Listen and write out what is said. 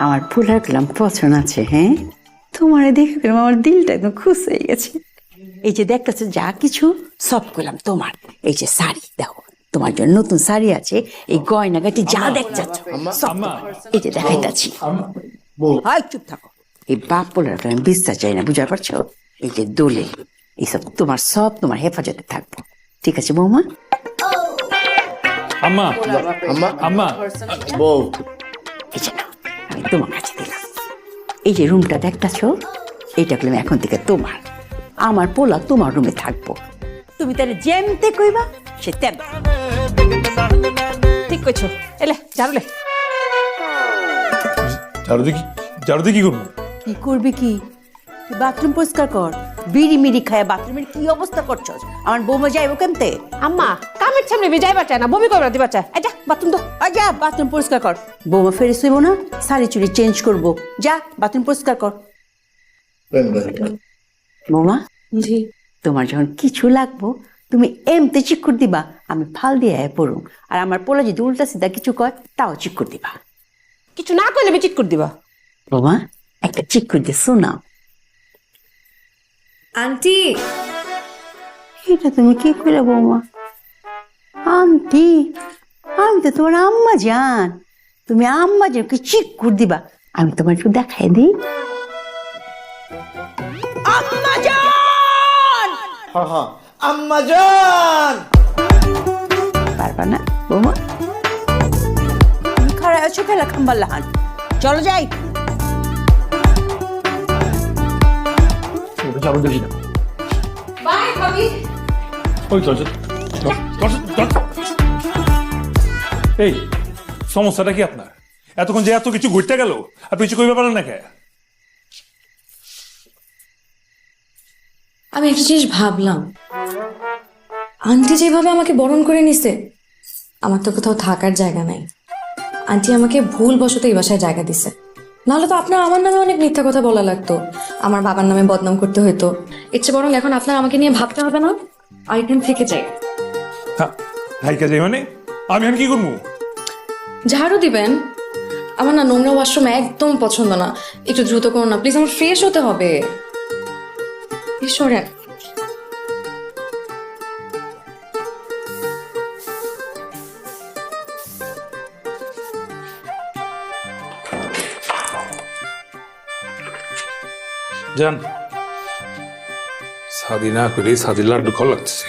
আমার পোলার গেলাম পছন্দ আছে। হ্যাঁ, তোমার দেখে গেলাম আমার দিলটা একদম খুশ হয়ে গেছে। এই যে দেখতেছো যা কিছু সব করলাম তোমার। এই যে শাড়ি দেখো, তোমার জন্য নতুন শাড়ি আছে, এই গয়নাগাটি যা দেখছাচ্ছ সব তোমার। এই যে দেখাইতাছি। হয় চুপ থাকো। এই বাপ পোলার আমি বিশ্বাস চাই না, বুঝতে পারছো? এই যে দোলে এইসব তোমার সব তোমার হেফাজতে থাকবো, ঠিক আছে বৌমা? আম্মা আম্মা আম্মা বউ, এই যে নাও, আমি তোমার কাছে দিলাম। এই যে রুমটা দেখতেছো, এইটা করলাম এখন থেকে তোমার। আমার পোলা তোমার রুমে থাকবো, তুমি তাহলে যেমতে কইবা সে তেম। ঠিক কইছো। এলে ঝাড়ুলে। ঝাড়ু দিয়ে কি করবো? কি করবি কি? তুই বাথরুম পরিষ্কার কর। বিড়ি মিড়ি খায় বাথরুমের কি অবস্থা করছস? আমার বৌমা যাইবো কেমতে? আম্মা কামের সামনে যাইবার চায় না, বমি করবার দিবার চায়। যা বাথরুম তো। যা বাথরুম পরিষ্কার কর। বৌমা ফেরে শুইব না, শাড়ি চুড়ি চেঞ্জ করবো। যা বাথরুম পরিষ্কার কর। বৌমা, জি। তোমার যখন কিছু লাগবো তুমি এমতে চিকুর দিবা, আমি ফাল দিয়ে পড়ুম। আর আমার পোলা যদি উল্টা সিধা কিছু কয় তাও চিকুর দিবা। কিছু না করলে আমি চিট করে দিবা। বৌমা একটা চিকুর দিয়ে শোনাও। আন্টি, এটা তুমি কি করে বৌমা? আন্টি, আমি তো তোমার আম্মা জান। তুমি আম্মা জানকে চিকুর দিবা, আমি তোমার একটু দেখাই দিই। আম্মা জান! আম্মা জান! পারবা না বৌমা? তুমি খারাপ আছো ফেলা খাম্বার লাহান। চলো যাই। ঝাড়ু দেখি না। বাই ভাবি। ওই চল চল চল চল চল। এই সমস্যাটা কি আপনার? এতক্ষণ যে এত কিছু ঘুরতে গেল আপনি কিছু কইতে পারেন না কে? আমি একটা জিনিস ভাবলাম, আন্টি যেভাবে আমাকে বরণ করে নিছে, আমার তো কোথাও থাকার জায়গা নাই। আন্টি আমাকে ভুল বশত এই বাসায় জায়গা দিছে, নাহলে তো আপনার আমার নামে অনেক মিথ্যা কথা বলা লাগতো, আমার বাবার নামে বদনাম করতে হইতো। এর চেয়ে বরং এখন আপনার আমাকে নিয়ে ভাবতে হবে না, আর এখান থেকে যাই। হাইকা যাই মানে আমি এখন কি করবো? ঝাড়ু দিবেন? আমার না নোংরা ওয়াশরুম একদম পছন্দ না, একটু দ্রুত করুন না প্লিজ, আমার ফ্রেশ হতে হবে। সরেন। জান সাদি না করে সাদি লাড্ডু খাওয়া লাগতেছে।